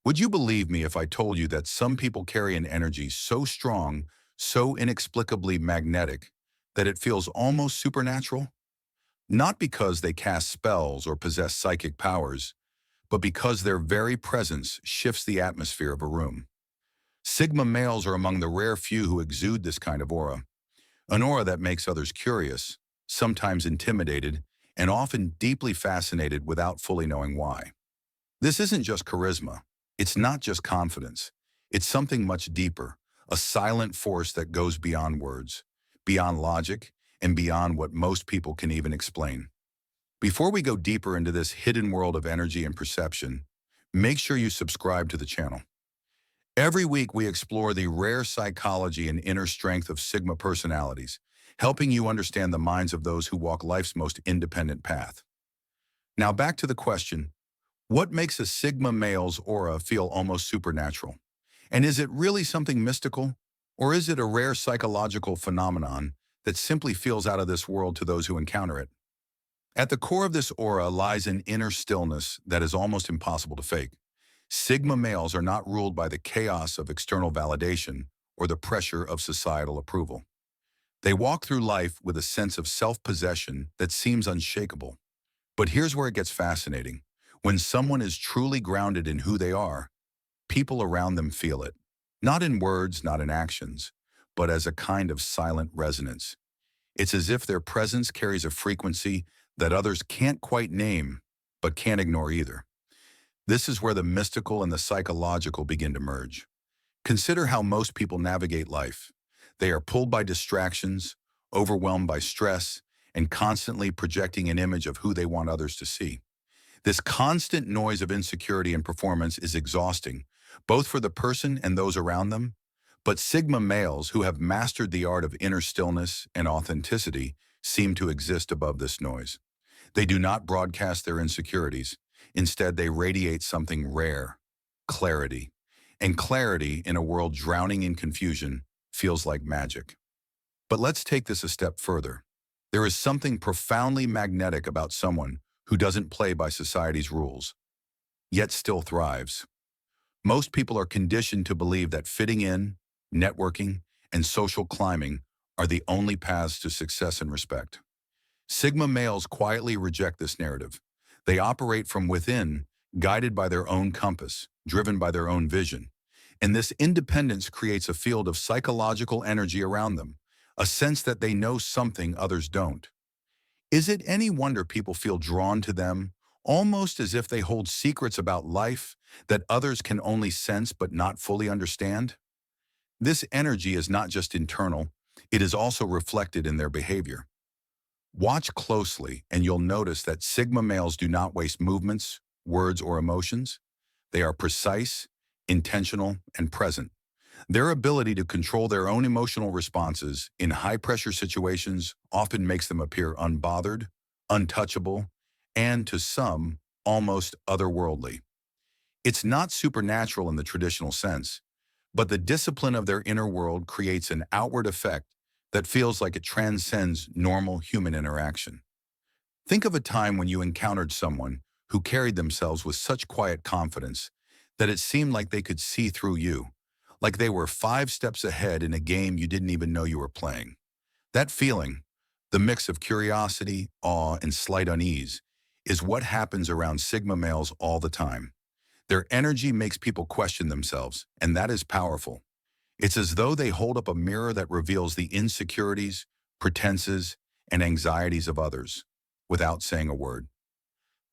Would you believe me if I told you that some people carry an energy so strong, so inexplicably magnetic, that it feels almost supernatural? Not because they cast spells or possess psychic powers, but because their very presence shifts the atmosphere of a room. Sigma males are among the rare few who exude this kind of aura, an aura that makes others curious, sometimes intimidated, and often deeply fascinated without fully knowing why. This isn't just charisma. It's not just confidence. It's something much deeper, a silent force that goes beyond words, beyond logic, and beyond what most people can even explain. Before we go deeper into this hidden world of energy and perception, make sure you subscribe to the channel. Every week we explore the rare psychology and inner strength of Sigma personalities, helping you understand the minds of those who walk life's most independent path. Now back to the question, what makes a Sigma male's aura feel almost supernatural? And is it really something mystical? Or is it a rare psychological phenomenon that simply feels out of this world to those who encounter it? At the core of this aura lies an inner stillness that is almost impossible to fake. Sigma males are not ruled by the chaos of external validation or the pressure of societal approval. They walk through life with a sense of self-possession that seems unshakable. But here's where it gets fascinating. When someone is truly grounded in who they are, people around them feel it. Not in words, not in actions, but as a kind of silent resonance. It's as if their presence carries a frequency that others can't quite name, but can't ignore either. This is where the mystical and the psychological begin to merge. Consider how most people navigate life. They are pulled by distractions, overwhelmed by stress, and constantly projecting an image of who they want others to see. This constant noise of insecurity and performance is exhausting, both for the person and those around them. But Sigma males who have mastered the art of inner stillness and authenticity seem to exist above this noise. They do not broadcast their insecurities. Instead, they radiate something rare, clarity. And clarity in a world drowning in confusion feels like magic. But let's take this a step further. There is something profoundly magnetic about someone who doesn't play by society's rules, yet still thrives. Most people are conditioned to believe that fitting in, networking, and social climbing are the only paths to success and respect. Sigma males quietly reject this narrative. They operate from within, guided by their own compass, driven by their own vision. And this independence creates a field of psychological energy around them, a sense that they know something others don't. Is it any wonder people feel drawn to them, almost as if they hold secrets about life that others can only sense but not fully understand? This energy is not just internal, it is also reflected in their behavior. Watch closely and you'll notice that Sigma males do not waste movements, words, or emotions. They are precise, intentional, and present. Their ability to control their own emotional responses in high-pressure situations often makes them appear unbothered, untouchable, and to some, almost otherworldly. It's not supernatural in the traditional sense, but the discipline of their inner world creates an outward effect that feels like it transcends normal human interaction. Think of a time when you encountered someone who carried themselves with such quiet confidence that it seemed like they could see through you, like they were 5 steps ahead in a game you didn't even know you were playing. That feeling, the mix of curiosity, awe, and slight unease, is what happens around Sigma males all the time. Their energy makes people question themselves, and that is powerful. It's as though they hold up a mirror that reveals the insecurities, pretenses, and anxieties of others, without saying a word.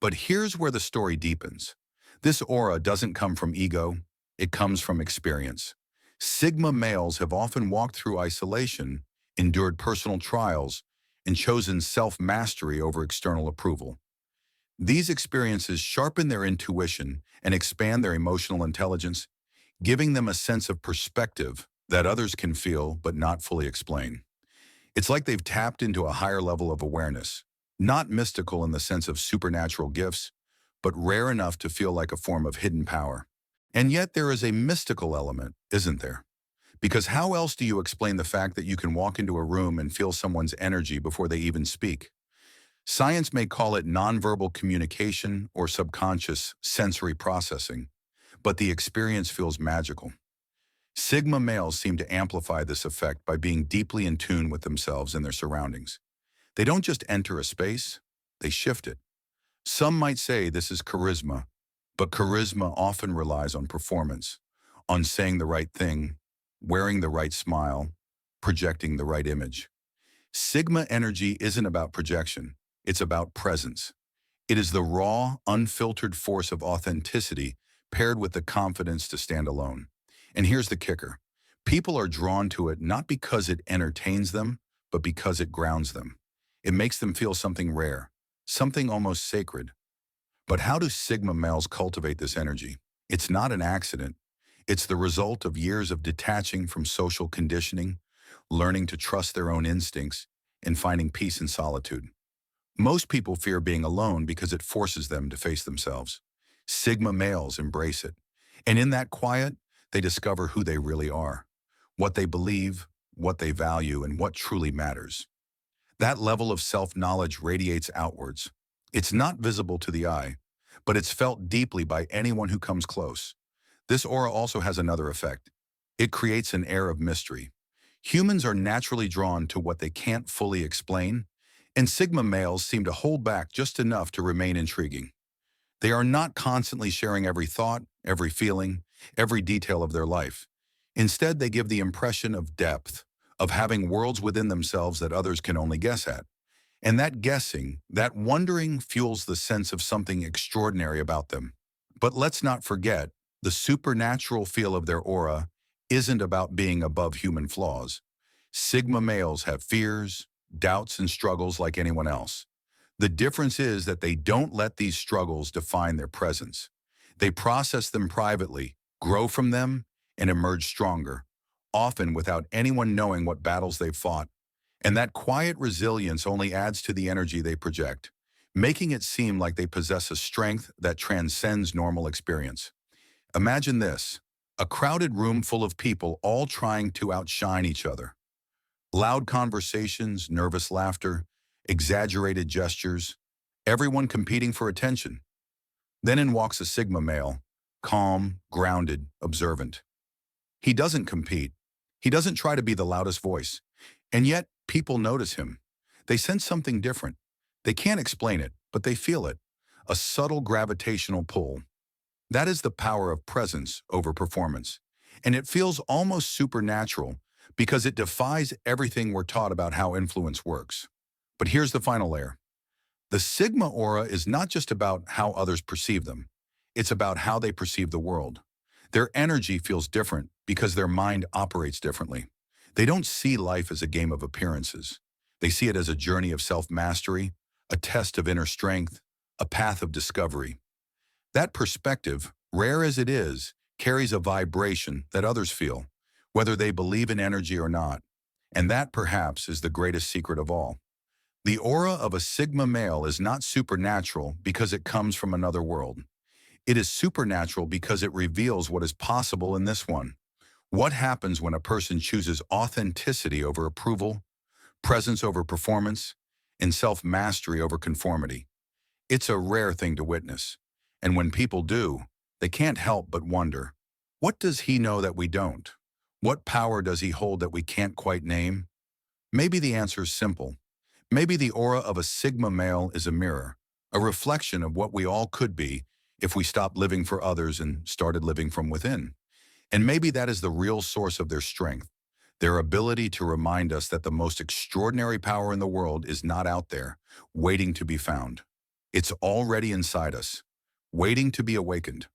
But here's where the story deepens. This aura doesn't come from ego, it comes from experience. Sigma males have often walked through isolation, endured personal trials, and chosen self-mastery over external approval. These experiences sharpen their intuition and expand their emotional intelligence, giving them a sense of perspective that others can feel but not fully explain. It's like they've tapped into a higher level of awareness, not mystical in the sense of supernatural gifts, but rare enough to feel like a form of hidden power. And yet there is a mystical element, isn't there? Because how else do you explain the fact that you can walk into a room and feel someone's energy before they even speak? Science may call it nonverbal communication or subconscious sensory processing, but the experience feels magical. Sigma males seem to amplify this effect by being deeply in tune with themselves and their surroundings. They don't just enter a space, they shift it. Some might say this is charisma, but charisma often relies on performance, on saying the right thing, wearing the right smile, projecting the right image. Sigma energy isn't about projection, it's about presence. It is the raw, unfiltered force of authenticity paired with the confidence to stand alone. And here's the kicker. People are drawn to it not because it entertains them, but because it grounds them. It makes them feel something rare, something almost sacred. But how do Sigma males cultivate this energy? It's not an accident. It's the result of years of detaching from social conditioning, learning to trust their own instincts, and finding peace in solitude. Most people fear being alone because it forces them to face themselves. Sigma males embrace it. And in that quiet, they discover who they really are, what they believe, what they value, and what truly matters. That level of self-knowledge radiates outwards. It's not visible to the eye, but it's felt deeply by anyone who comes close. This aura also has another effect. It creates an air of mystery. Humans are naturally drawn to what they can't fully explain, and Sigma males seem to hold back just enough to remain intriguing. They are not constantly sharing every thought, every feeling, every detail of their life. Instead, they give the impression of depth, of having worlds within themselves that others can only guess at. And that guessing, that wondering fuels the sense of something extraordinary about them. But let's not forget, the supernatural feel of their aura isn't about being above human flaws. Sigma males have fears, doubts, and struggles like anyone else. The difference is that they don't let these struggles define their presence. They process them privately, grow from them, and emerge stronger, often without anyone knowing what battles they've fought. And that quiet resilience only adds to the energy they project, making it seem like they possess a strength that transcends normal experience. Imagine this, a crowded room full of people all trying to outshine each other. Loud conversations, nervous laughter, exaggerated gestures, everyone competing for attention. Then in walks a Sigma male, calm, grounded, observant. He doesn't compete. He doesn't try to be the loudest voice. And yet, people notice him. They sense something different. They can't explain it, but they feel it. A subtle gravitational pull. That is the power of presence over performance. And it feels almost supernatural because it defies everything we're taught about how influence works. But here's the final layer. The Sigma aura is not just about how others perceive them. It's about how they perceive the world. Their energy feels different because their mind operates differently. They don't see life as a game of appearances. They see it as a journey of self-mastery, a test of inner strength, a path of discovery. That perspective, rare as it is, carries a vibration that others feel, whether they believe in energy or not. And that, perhaps, is the greatest secret of all. The aura of a Sigma male is not supernatural because it comes from another world. It is supernatural because it reveals what is possible in this one. What happens when a person chooses authenticity over approval, presence over performance, and self-mastery over conformity? It's a rare thing to witness. And when people do, they can't help but wonder, what does he know that we don't? What power does he hold that we can't quite name? Maybe the answer is simple. Maybe the aura of a Sigma male is a mirror, a reflection of what we all could be if we stopped living for others and started living from within. And maybe that is the real source of their strength, their ability to remind us that the most extraordinary power in the world is not out there, waiting to be found. It's already inside us, waiting to be awakened.